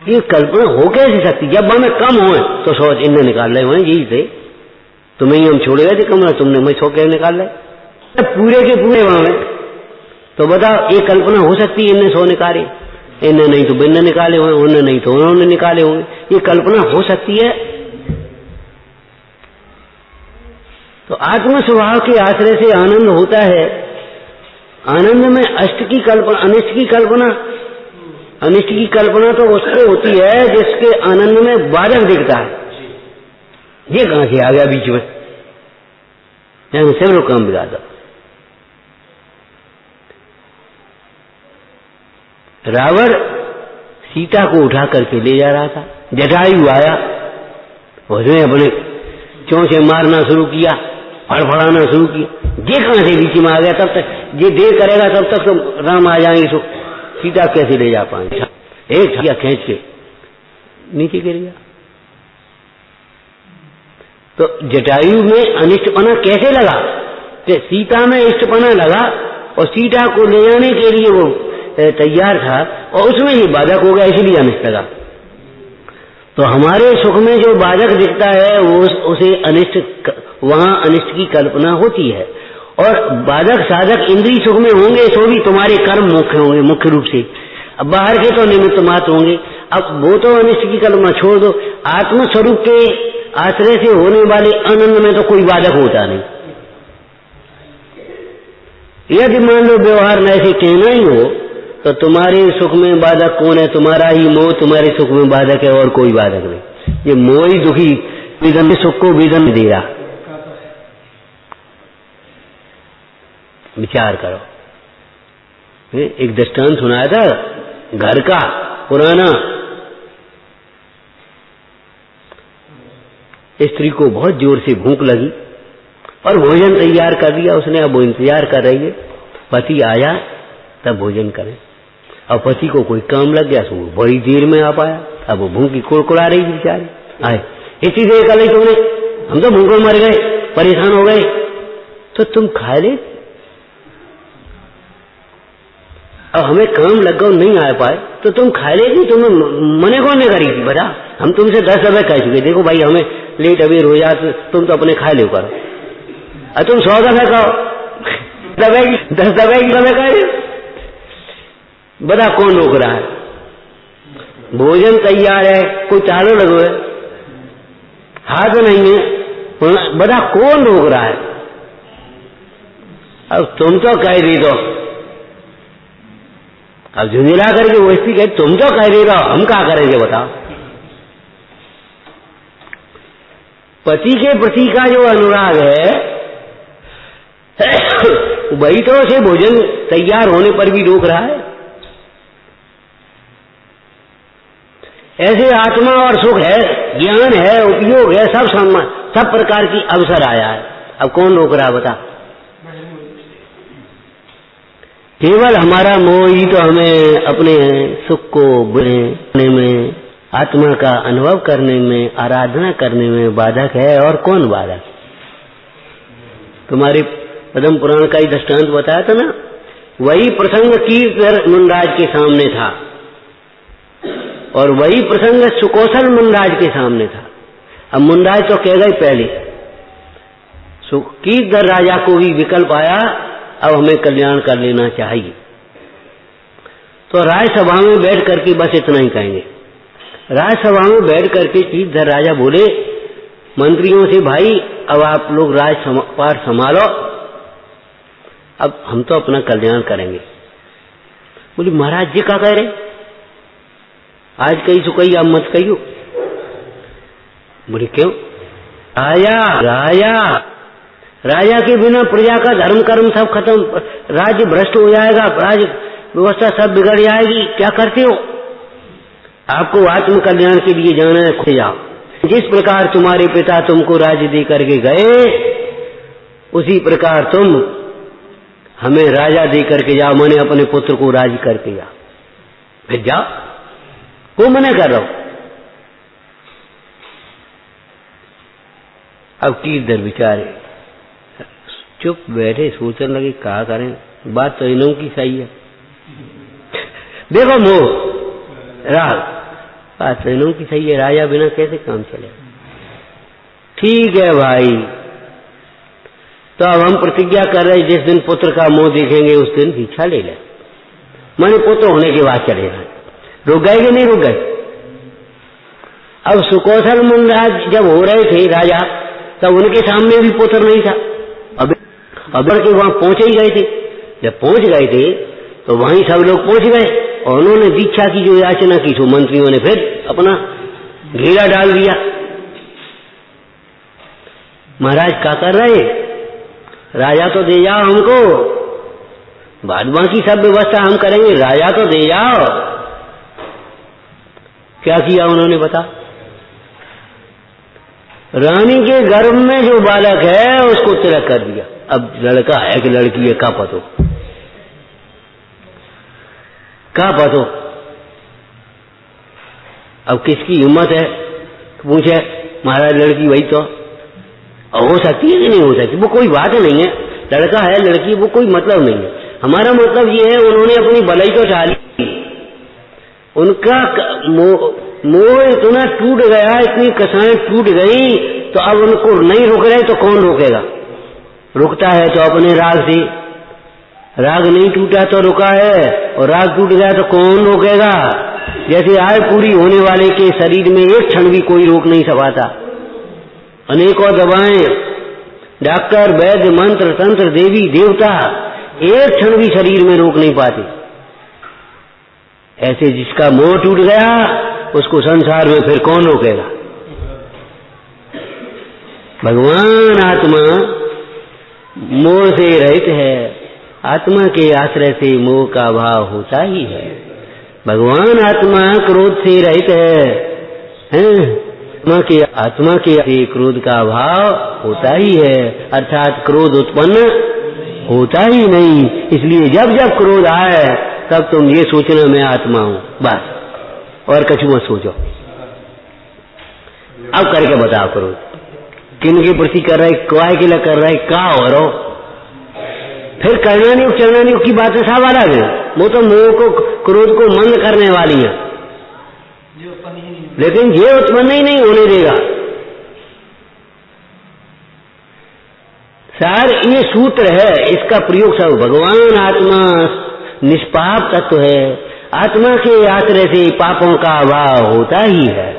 ये कल्पना हो कैसे सकती? जब हमें कम हो तो 100 इनने निकाल लाए, वहीं यही थे, तुम्हें ही हम छोड़ गए थे कमरा, तुमने मैं 100 कैसे निकाल लाए पूरे के पूरे वहां में। तो बताओ ये कल्पना हो सकती है इनने 100 निकाले? इन्हें नहीं तो बिन्न निकाले होंगे, उन्हें नहीं तो उन्होंने निकाले होंगे। ये कल्पना हो सकती है? तो आत्म स्वभाव के आश्रय से आनंद होता है। आनंद में अष्ट की कल्पना, अनिष्ट की कल्पना, अनिष्ट की कल्पना तो उससे होती है जिसके आनंद में बाधक दिखता है। ये कहां से आ गया बीच में? सब लोग काम बिगाड़ दो। रावण सीता को उठा करके ले जा रहा था, जटायु आया, उसने अपने चोंचे मारना शुरू किया, फड़फड़ाना शुरू किया। ये कहां से बीच में आ गया? तब तक ये देर करेगा तब तक तो राम आ जाएंगे, तो सीता कैसे ले जा पाएंगे? एक ठिया खींच के नीचे गिर गया। तो जटायु में अनिष्टपना कैसे लगा? कि सीता में इष्टपना लगा और सीता को ले जाने के लिए वो तैयार था और उसमें ही बाधक हो गया, इसलिए अनिष्ट लगा। तो हमारे सुख में जो बाधक दिखता है वो उसे अनिष्ट, वहां अनिष्ट की कल्पना होती है। और बाधक साधक इंद्रिय सुख में होंगे तो भी तुम्हारे कर्म मुख्य होंगे, मुख्य रूप से। अब बाहर के तो निमित्त मात्र होंगे। अब वो तो अनिष्ट की कल्पना छोड़ दो, आत्मस्वरूप के आश्रय से होने वाले आनंद में तो कोई बाधक होता नहीं। यदि मान लो व्यवहार में ऐसे कहना ही हो तो तुम्हारे सुख में बाधक कौन है? तुम्हारा ही मोह तुम्हारे सुख में बाधक है और कोई बाधक नहीं। ये मोह ही दुखी वेदन सुख को वेदन दे रहा। विचार करो। एक दृष्टांत सुनाया था घर का पुराना। स्त्री को बहुत जोर से भूख लगी और भोजन तैयार कर दिया उसने। अब वो इंतजार कर रही है पति आया तब भोजन करें। अब पति को कोई काम लग गया तो वो बड़ी देर में आ पाया। अब वो भूखी कुड़कुड़ा रही बेचारी। आए इसी देर कर ली तुमने, हम तो भूखों मर गए, परेशान हो गए, तो तुम खा ले। अब हमें काम लग गया नहीं आ पाए तो तुम खा लेगी। तुम्हें मने कौन ने करी थी? बता, हम तुमसे 10 दफे कह चुके, देखो भाई हमें लेट अबेर हो जाते, तुम तो अपने खा लो करो। और तुम 100 दफे कहो, 10 दफे की दफे कहे, बता कौन रोक रहा है? भोजन तैयार है, कोई चालो लगो है, हाथ नहीं है, बता कौन रोक रहा है? अब तुम तो कह दी दो, अब झुंझला करके वो स्त्री कहे तुम तो कह दे रहो, हम क्या करेंगे बताओ? पति के प्रति का जो अनुराग है वही तो उसे भोजन तैयार होने पर भी रोक रहा है। ऐसे आत्मा और सुख है, ज्ञान है, उपयोग है, सब प्रकार की अवसर आया है। अब कौन रोक रहा बता? केवल हमारा मोह ही तो हमें अपने सुख को बुझने में, आत्मा का अनुभव करने में, आराधना करने में बाधक है। और कौन बाधक? तुम्हारे पद्म पुराण का ही दृष्टांत बताया था ना, वही प्रसंग कीर्ति मुनराज के सामने था और वही प्रसंग सुकौशल मुनराज के सामने था। अब मुनराज तो कह गए पहले, कीर्ति राजा को भी विकल्प आया, अब हमें कल्याण कर लेना चाहिए। तो राजसभा में बैठ करके बस इतना ही कहेंगे। राजसभा में बैठ करके कीर्ति राजा बोले मंत्रियों से, भाई अब आप लोग राजपाट संभालो, अब हम तो अपना कल्याण करेंगे। बोले महाराज जी क्या कह रहे? आज कही सो कही, अब मत कहियो। बोले क्यों? राजा के बिना प्रजा का धर्म कर्म सब खत्म, राज्य भ्रष्ट हो जाएगा, राज्य व्यवस्था सब बिगड़ जाएगी। क्या करते हो? आपको आत्म कल्याण के लिए जाना है, खुद जाओ। जिस प्रकार तुम्हारे पिता तुमको राज्य दे करके गए, उसी प्रकार तुम हमें राजा दे करके जाओ, मैंने अपने पुत्र को राज करके जाओ। फिर जाओ, वो मना कर रहा हूं। अब कीर्ति विचारे चुप बैठे, सोचने लगे क्या करें। बात तो इन्हों की सही है, देखो मोह राग, बात तो इन्हों की सही है, राजा बिना कैसे काम चलेगा। ठीक है भाई, तो अब हम प्रतिज्ञा कर रहे जिस दिन पुत्र का मुंह देखेंगे उस दिन भिक्षा ले ले, मैंने पुत्र होने के बाद चले जाए। रुक गए कि नहीं रुक गए? अब सुकौशल महाराज जब हो रहे थे राजा, तब उनके सामने भी पुत्र नहीं था। अब के वहां पहुंचे ही गए थे। जब पहुंच गए थे तो वहीं सब लोग पहुंच गए और उन्होंने दीक्षा की जो याचना की, तो मंत्रियों ने फिर अपना घेरा डाल दिया। महाराज क्या कर रहे? राजा तो दे जाओ हमको, बाद बाकी सब व्यवस्था हम करेंगे, राजा तो दे जाओ। क्या किया उन्होंने बता? रानी के गर्भ में जो बालक है उसको तिलक कर दिया। अब लड़का है कि लड़की है, का पतो, का पतो। अब किसकी हिम्मत है पूछे महाराज लड़की वही तो हो सकती है कि नहीं हो सकती, वो कोई बात नहीं है। लड़का है लड़की, वो कोई मतलब नहीं है। हमारा मतलब ये है उन्होंने अपनी भलाई तो चाह ली, उनका मोह इतना टूट गया, इतनी कसाएं टूट गई, तो अब उनको नहीं रुक रहे तो कौन रोकेगा? रुकता है तो अपने राग से, राग नहीं टूटा तो रुका है, और राग टूट गया तो कौन रोकेगा? जैसे आय पूरी होने वाले के शरीर में एक क्षण भी कोई रोक नहीं सकाता। अनेकों दवाएं, डॉक्टर, वैद्य, मंत्र तंत्र, देवी देवता एक क्षण भी शरीर में रोक नहीं पाते। ऐसे जिसका मोह टूट गया उसको संसार में फिर कौन रोकेगा? भगवान आत्मा मोह से रहित है, आत्मा के आश्रय से मोह का भाव होता ही है। भगवान आत्मा क्रोध से रहित है, आत्मा के क्रोध का भाव होता ही है, अर्थात क्रोध उत्पन्न होता ही नहीं। इसलिए जब जब क्रोध आए तब तुम ये सोचना मैं आत्मा हूं, बस, और कछु मत सोचो। अब करके बताओ क्रोध किन के प्रति कर रहे, काय के लिए कर रहे, का हो रहा? फिर करना नहीं चलना नहीं की बातें सब अलग है। वो तो मोह को, क्रोध को मंद करने वाली है, लेकिन ये उत्पन्न ही नहीं होने देगा। सार ये सूत्र है, इसका प्रयोग सब भगवान आत्मा निष्पाप तत्व है, आत्मा के आश्रय से पापों का अभाव होता ही है।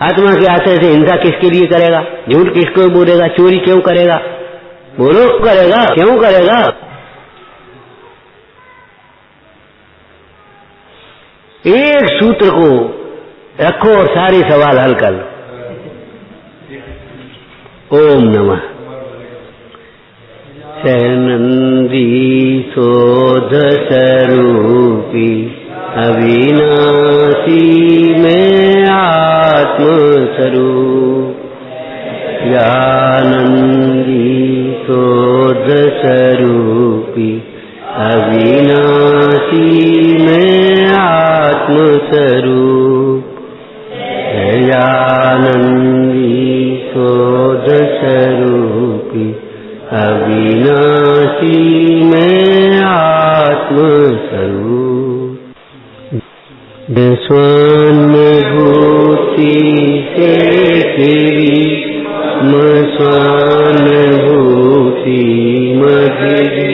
आत्मा के आश्रय से हिंसा किसके लिए करेगा? झूठ किसको बोलेगा? चोरी क्यों करेगा? बोलो करेगा, क्यों करेगा? एक सूत्र को रखो और सारे सवाल हल कर लो। ओम नमः नंदी शोध स्वरूपी अविनाशी में आत्म स्वरूप, नंदी शोध स्वरूपी अविनाशी में आत्म स्वरूप, नंदी शोध स्वरूपी अविनाशी में आत्म स्वरूप। स्वानुभूति से तेरी स्वानुभूति मधुरी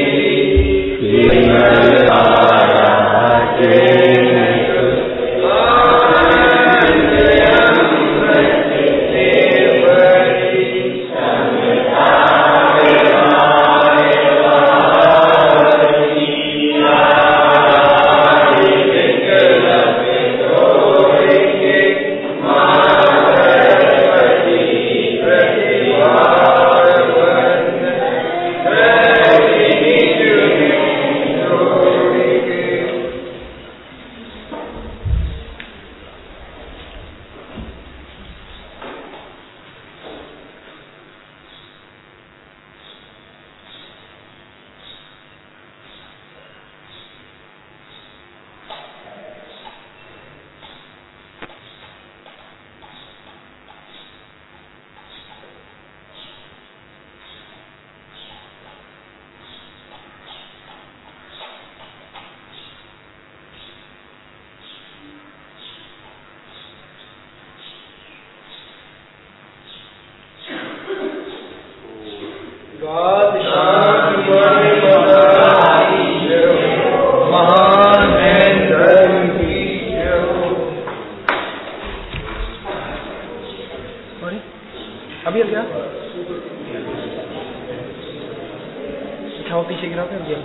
अभी हल गया, उठाओ पीछे गिराओ, फिर गया।